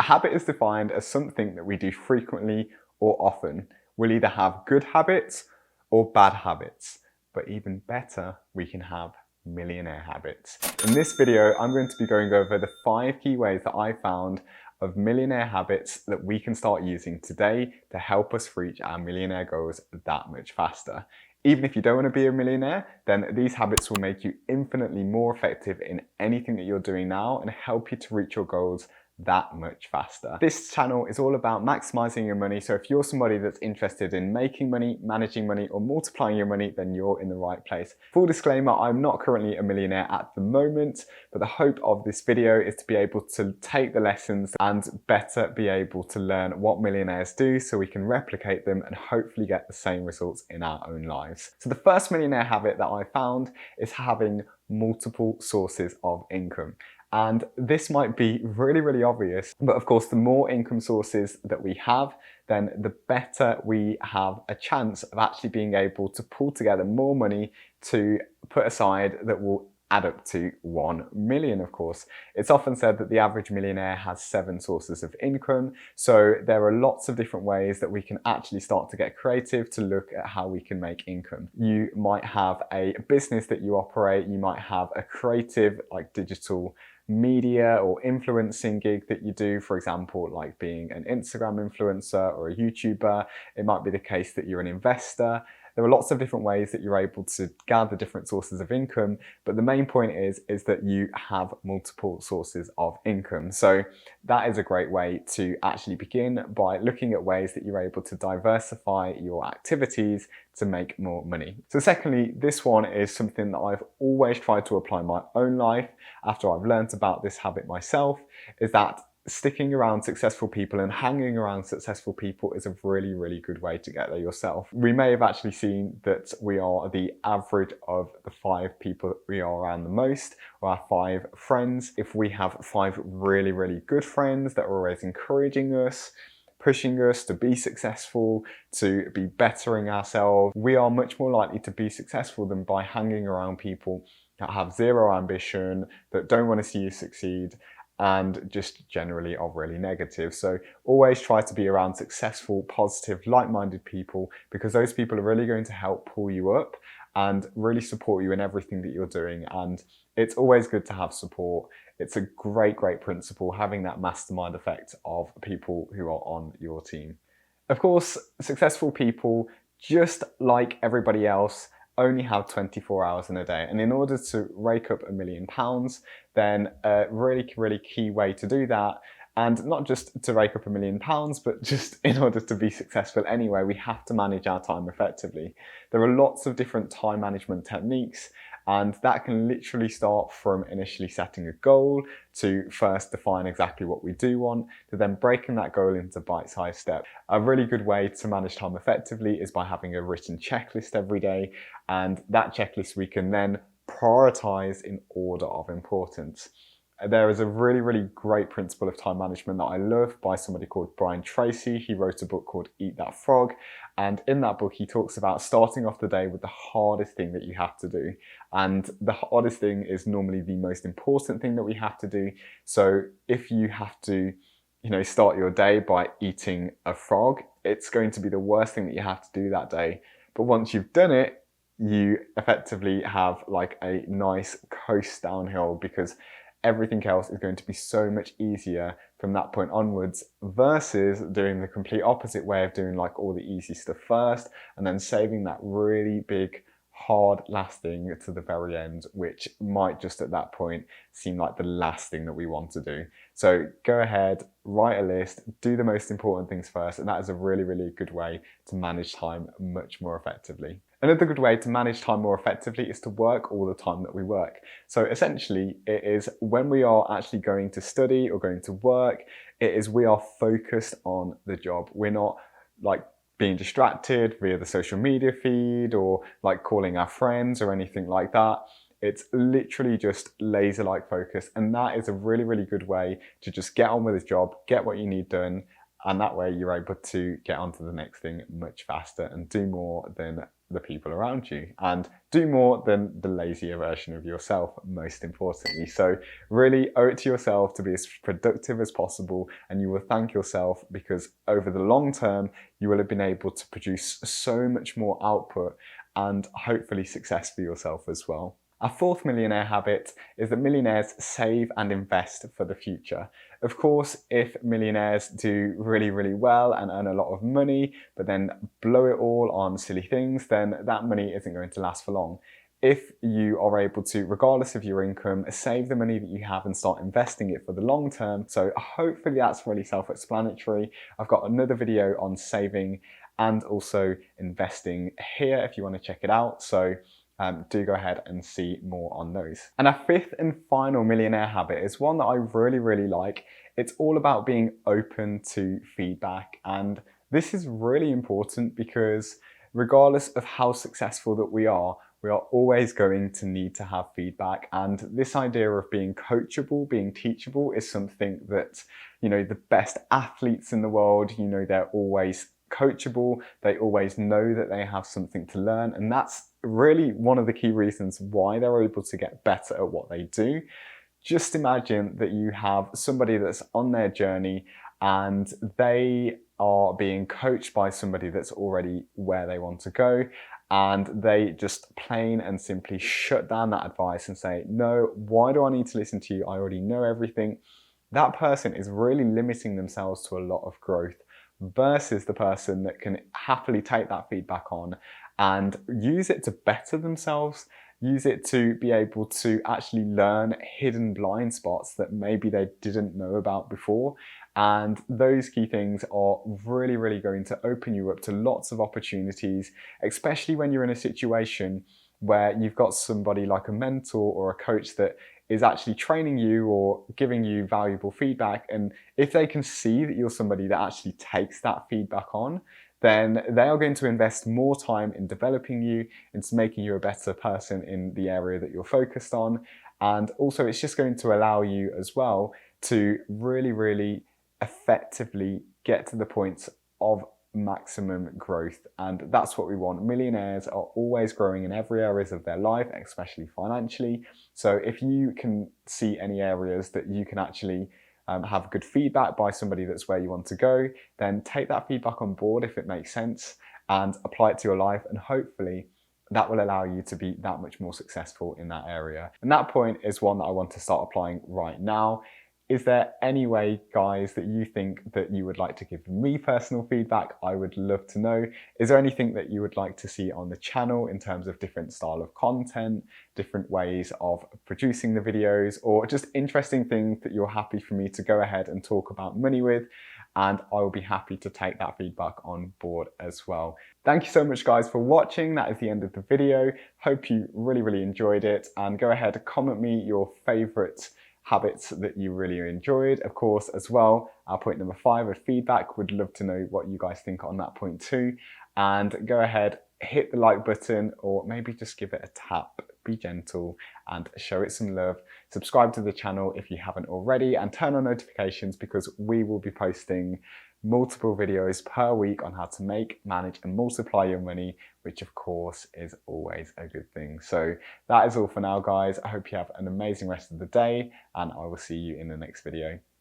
A habit is defined as something that we do frequently or often. We'll either have good habits or bad habits, but even better, we can have millionaire habits. In this video, I'm going to be going over the 5 key ways that I found of millionaire habits that we can start using today to help us reach our millionaire goals that much faster. Even if you don't want to be a millionaire, then these habits will make you infinitely more effective in anything that you're doing now and help you to reach your goals that much faster. This channel is all about maximizing your money, so if you're somebody that's interested in making money, managing money, or multiplying your money, then you're in the right place. Full disclaimer, I'm not currently a millionaire at the moment, but the hope of this video is to be able to take the lessons and better be able to learn what millionaires do so we can replicate them and hopefully get the same results in our own lives. So the first millionaire habit that I found is having multiple sources of income. And this might be really obvious, but of course, the more income sources that we have, then the better we have a chance of actually being able to pull together more money to put aside that will add up to 1 million, of course. It's often said that the average millionaire has 7 sources of income. So there are lots of different ways that we can actually start to get creative to look at how we can make income. You might have a business that you operate. You might have a creative, like digital media or influencing gig that you do, for example, like being an Instagram influencer or a YouTuber. It might be the case that you're an investor. There are lots of different ways that you're able to gather different sources of income, but the main point is that you have multiple sources of income. So that is a great way to actually begin by looking at ways that you're able to diversify your activities to make more money. So secondly, this one is something that I've always tried to apply in my own life after I've learned about this habit myself, is that sticking around successful people and hanging around successful people is a really good way to get there yourself. We may have actually seen that we are the average of the 5 people that we are around the most, or our 5 friends. If we have 5 really good friends that are always encouraging us, pushing us to be successful, to be bettering ourselves, we are much more likely to be successful than by hanging around people that have zero ambition, that don't want to see you succeed, and just generally are really negative. So always try to be around successful, positive, like-minded people, because those people are really going to help pull you up and really support you in everything that you're doing. And it's always good to have support. It's a great principle, having that mastermind effect of people who are on your team. Of course, successful people, just like everybody else, only have 24 hours in a day. And in order to rake up £1 million, then a really key way to do that, and not just to rake up £1 million, but just in order to be successful anyway, we have to manage our time effectively. There are lots of different time management techniques, and that can literally start from initially setting a goal, to first define exactly what we do want, to then breaking that goal into bite-sized steps. A really good way to manage time effectively is by having a written checklist every day, and that checklist we can then prioritize in order of importance. There is a really great principle of time management that I love by somebody called Brian Tracy. He wrote a book called Eat That Frog, and in that book he talks about starting off the day with the hardest thing that you have to do. And the hardest thing is normally the most important thing that we have to do. So if you have to, start your day by eating a frog, it's going to be the worst thing that you have to do that day. But once you've done it, you effectively have like a nice coast downhill, because everything else is going to be so much easier from that point onwards, versus doing the complete opposite way of doing like all the easy stuff first and then saving that really big hard last thing to the very end, which might just at that point seem like the last thing that we want to do. So go ahead, write a list, do the most important things first, and that is a really good way to manage time much more effectively. Another good way to manage time more effectively is to work all the time that we work. So essentially, it is when we are actually going to study or going to work, it is we are focused on the job. We're not like being distracted via the social media feed or like calling our friends or anything like that. It's literally just laser-like focus, and that is a really good way to just get on with this job, get what you need done, and that way you're able to get on to the next thing much faster and do more than the people around you, and do more than the lazier version of yourself, most importantly. So really owe it to yourself to be as productive as possible, and you will thank yourself, because over the long term you will have been able to produce so much more output and hopefully success for yourself as well. Our fourth millionaire habit is that millionaires save and invest for the future. Of course, if millionaires do really, really well and earn a lot of money, but then blow it all on silly things, then that money isn't going to last for long. If you are able to, regardless of your income, save the money that you have and start investing it for the long term. So hopefully that's really self-explanatory. I've got another video on saving and also investing here if you want to check it out. So do go ahead and see more on those. And our fifth and final millionaire habit is one that I really, really like. It's all about being open to feedback. And this is really important because regardless of how successful that we are always going to need to have feedback. And this idea of being coachable, being teachable is something that, you know, the best athletes in the world, you know, they're always coachable. They always know that they have something to learn. And that's really one of the key reasons why they're able to get better at what they do. Just imagine that you have somebody that's on their journey and they are being coached by somebody that's already where they want to go, and they just plain and simply shut down that advice and say, no, why do I need to listen to you? I already know everything. That person is really limiting themselves to a lot of growth, versus the person that can happily take that feedback on and use it to better themselves, use it to be able to actually learn hidden blind spots that maybe they didn't know about before. And those key things are really, really going to open you up to lots of opportunities, especially when you're in a situation where you've got somebody like a mentor or a coach that is actually training you or giving you valuable feedback. And if they can see that you're somebody that actually takes that feedback on, then they are going to invest more time in developing you, into making you a better person in the area that you're focused on. And also it's just going to allow you as well to really, really effectively get to the point of maximum growth. And that's what we want. Millionaires are always growing in every areas of their life, especially financially. So if you can see any areas that you can actually have good feedback by somebody that's where you want to go, then take that feedback on board if it makes sense and apply it to your life, and hopefully that will allow you to be that much more successful in that area. And that point is one that I want to start applying right now. Is there any way, guys, that you think that you would like to give me personal feedback? I would love to know. Is there anything that you would like to see on the channel in terms of different style of content, different ways of producing the videos, or just interesting things that you're happy for me to go ahead and talk about money with? And I will be happy to take that feedback on board as well. Thank you so much, guys, for watching. That is the end of the video. Hope you really, really enjoyed it, and go ahead and comment me your favorite habits that you really enjoyed. Of course, as well, our point number 5 of feedback, would love to know what you guys think on that point too. And go ahead, hit the like button, or maybe just give it a tap. Be gentle and show it some love. Subscribe to the channel if you haven't already, and turn on notifications, because we will be posting multiple videos per week on how to make, manage and multiply your money, which of course is always a good thing. So that is all for now, guys. I hope you have an amazing rest of the day, and I will see you in the next video.